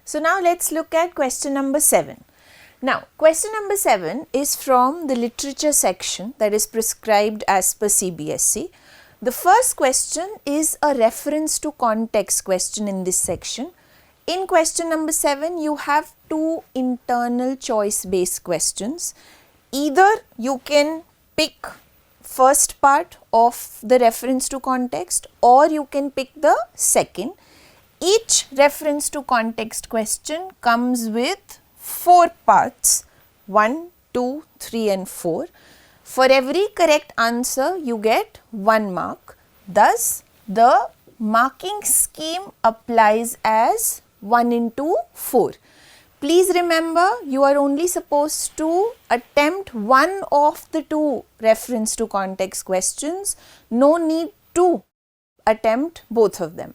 So now let's look at question number 7. Now question number 7 is from the literature section that is prescribed as per CBSE. The first question is a reference to context question in this section. In question number 7 you have two internal choice based questions. Either you can pick first part of the reference to context or you can pick the second. Each reference to context question comes with 4 parts, 1, 2, 3 and 4. For every correct answer you get 1 mark. Thus the marking scheme applies as 1 into 4. Please remember, you are only supposed to attempt one of the two reference to context questions. No need to attempt both of them.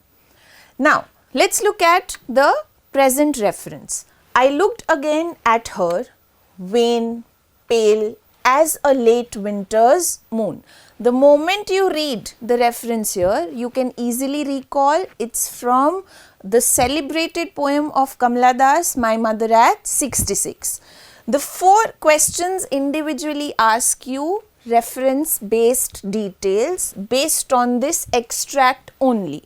Now, let's look at the present reference. I looked again at her, wan, pale, as a late winter's moon. The moment you read the reference here, you can easily recall it's from the celebrated poem of Kamala Das, My Mother at 66. The 4 questions individually ask you reference based details based on this extract only.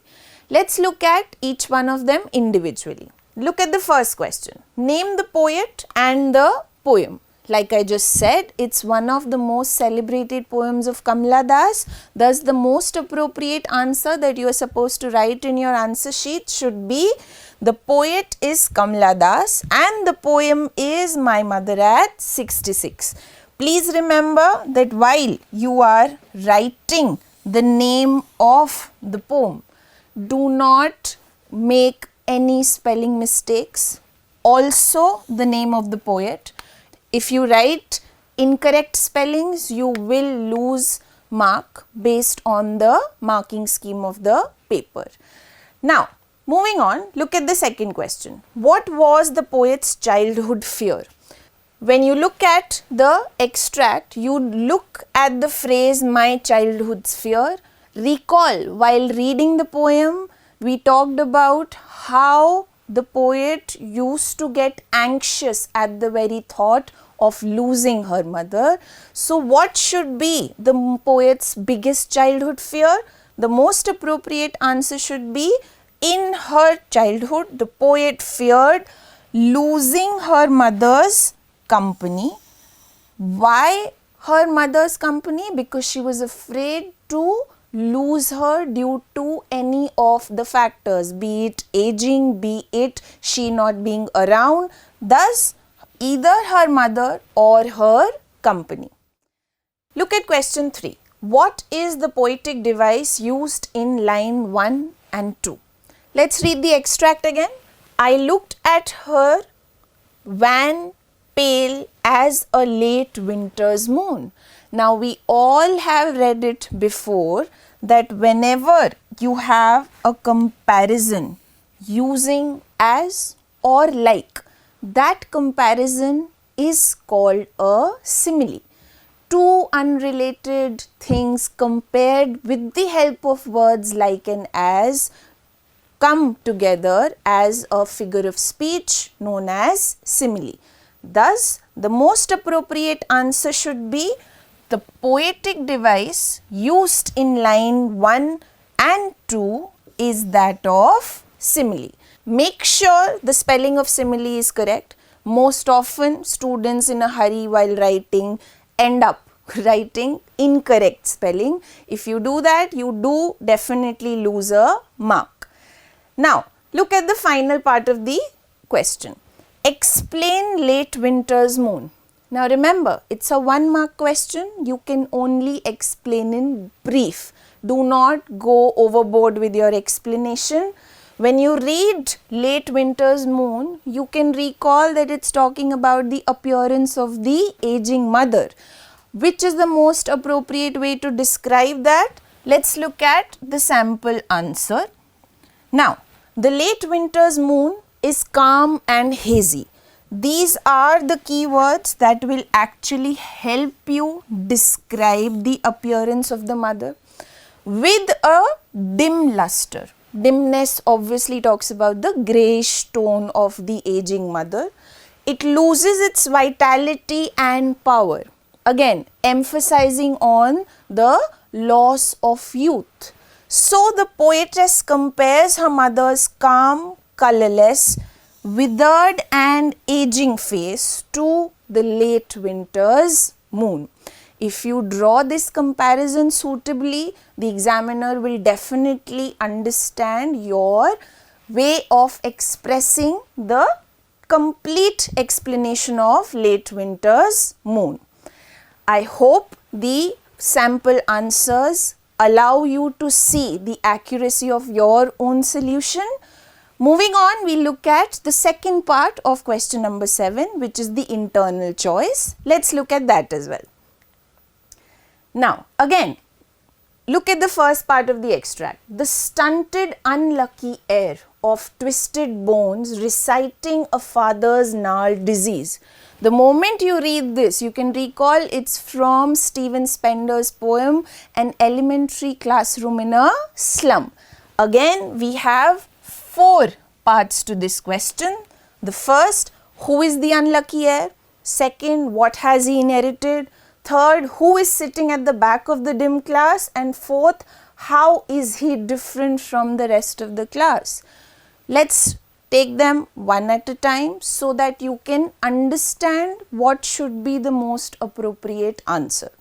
Let's look at each one of them individually. Look at the first question. Name the poet and the poem. Like I just said, it's one of the most celebrated poems of Kamala Das. Thus, the most appropriate answer that you are supposed to write in your answer sheet should be the poet is Kamala Das and the poem is My Mother at 66. Please remember that while you are writing the name of the poem, do not make any spelling mistakes. Also, the name of the poet. If you write incorrect spellings, you will lose mark based on the marking scheme of the paper. Now, moving on, look at the second question. What was the poet's childhood fear? When you look at the extract, you look at the phrase my childhood's fear. Recall, while reading the poem, we talked about how the poet used to get anxious at the very thought of losing her mother. So what should be the poet's biggest childhood fear? The most appropriate answer should be, in her childhood, the poet feared losing her mother's company. Why her mother's company? Because she was afraid to lose her due to any of the factors, be it aging, be it she not being around. Thus, either her mother or her company. Look at question 3. What is the poetic device used in line 1 and 2? Let's read the extract again. I looked at her, wan, pale as a late winter's moon. Now we all have read it before that whenever you have a comparison using as or like, that comparison is called a simile. Two unrelated things compared with the help of words like and as come together as a figure of speech known as simile. Thus, the most appropriate answer should be the poetic device used in line 1 and 2 is that of simile. Make sure the spelling of simile is correct. Most often students in a hurry while writing end up writing incorrect spelling. If you do that, you do definitely lose a mark. Now, look at the final part of the question. Explain late winter's moon. Now remember, it's a 1 mark question. You can only explain in brief. Do not go overboard with your explanation. When you read late winter's moon, you can recall that it's talking about the appearance of the aging mother. Which is the most appropriate way to describe that? Let's look at the sample answer. Now, the late winter's moon is calm and hazy. These are the keywords that will actually help you describe the appearance of the mother with a dim luster. Dimness obviously talks about the greyish tone of the aging mother. It loses its vitality and power. Again, emphasizing on the loss of youth. So the poetess compares her mother's calm, colourless, withered and aging face to the late winter's moon. If you draw this comparison suitably, the examiner will definitely understand your way of expressing the complete explanation of late winter's moon. I hope the sample answers allow you to see the accuracy of your own solution. Moving on, we look at the second part of question number 7, which is the internal choice. Let's look at that as well. Now, again, look at the first part of the extract. The stunted, unlucky heir of twisted bones reciting a father's gnarled disease. The moment you read this, you can recall it's from Stephen Spender's poem, An Elementary Classroom in a Slum. Again, we have 4 parts to this question. The first, who is the unlucky heir? Second, what has he inherited? Third, who is sitting at the back of the dim class? And fourth, how is he different from the rest of the class? Let's take them one at a time so that you can understand what should be the most appropriate answer.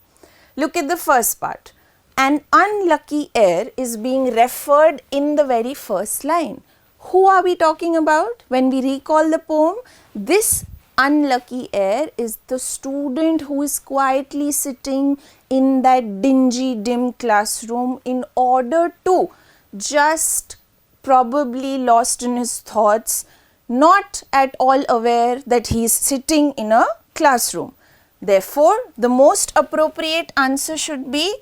Look at the first part. An unlucky heir is being referred in the very first line. Who are we talking about? When we recall the poem, this unlucky heir is the student who is quietly sitting in that dingy, dim classroom in order to just probably lost in his thoughts, not at all aware that he is sitting in a classroom. Therefore, the most appropriate answer should be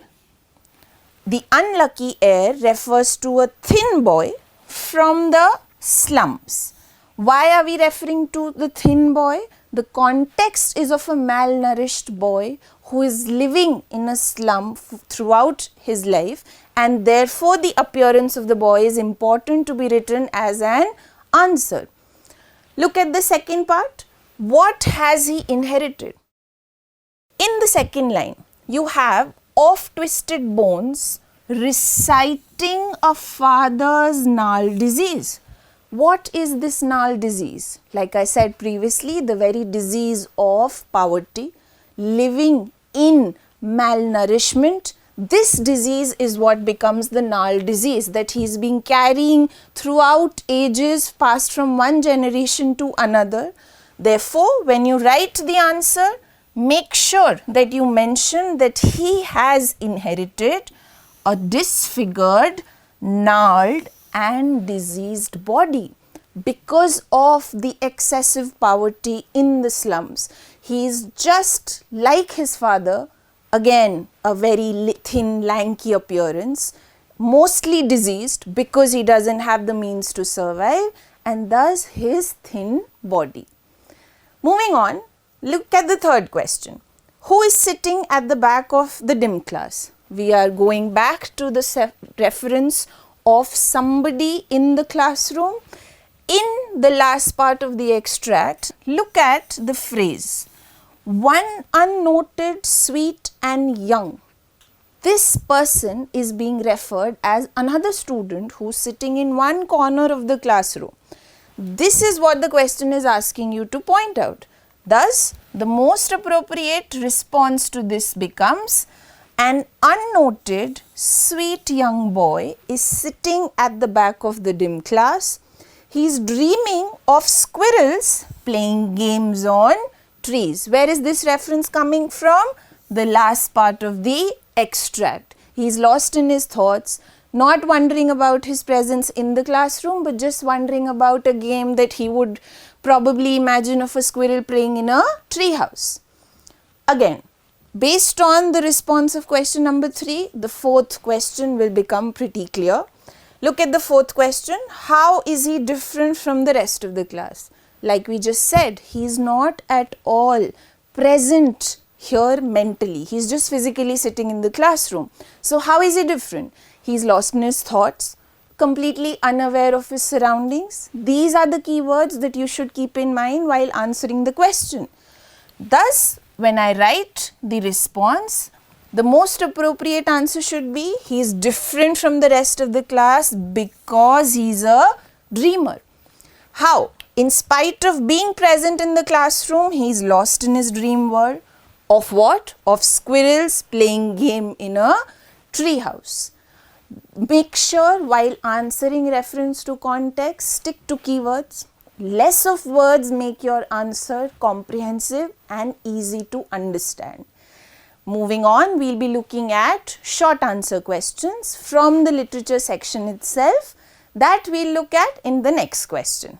the unlucky heir refers to a thin boy from the slums. Why are we referring to the thin boy? The context is of a malnourished boy who is living in a slum throughout his life, and therefore the appearance of the boy is important to be written as an answer. Look at the second part. What has he inherited? In the second line, you have of twisted bones reciting a father's gnarled disease. What is this gnarled disease? Like I said previously, the very disease of poverty, living in malnourishment. This disease is what becomes the gnarled disease that he is been carrying throughout ages, passed from one generation to another. Therefore, when you write the answer, make sure that you mention that he has inherited a disfigured, gnarled and diseased body because of the excessive poverty in the slums. He is just like his father, again a very thin, lanky appearance, mostly diseased because he doesn't have the means to survive, and thus his thin body. Moving on, look at the third question. Who is sitting at the back of the dim class? We are going back to the reference of somebody in the classroom. In the last part of the extract, look at the phrase, one unnoted, sweet and young. This person is being referred as another student who is sitting in one corner of the classroom. This is what the question is asking you to point out. Thus, the most appropriate response to this becomes, an unnoted, sweet young boy is sitting at the back of the dim class. He is dreaming of squirrels playing games on trees. Where is this reference coming from? The last part of the extract. He is lost in his thoughts, not wondering about his presence in the classroom, but just wondering about a game that he would probably imagine of a squirrel playing in a tree house. Again, based on the response of question number 3, the fourth question will become pretty clear. Look at the fourth question. How is he different from the rest of the class? Like we just said, he is not at all present here mentally. He is just physically sitting in the classroom. So how is he different? He is lost in his thoughts, completely unaware of his surroundings. These are the keywords that you should keep in mind while answering the question. Thus, when I write the response, the most appropriate answer should be he is different from the rest of the class because he is a dreamer. How? In spite of being present in the classroom, he is lost in his dream world. Of what? Of squirrels playing game in a tree house. Make sure while answering reference to context, stick to keywords. Less of words make your answer comprehensive and easy to understand. Moving on, we will be looking at short answer questions from the literature section itself that we will look at in the next question.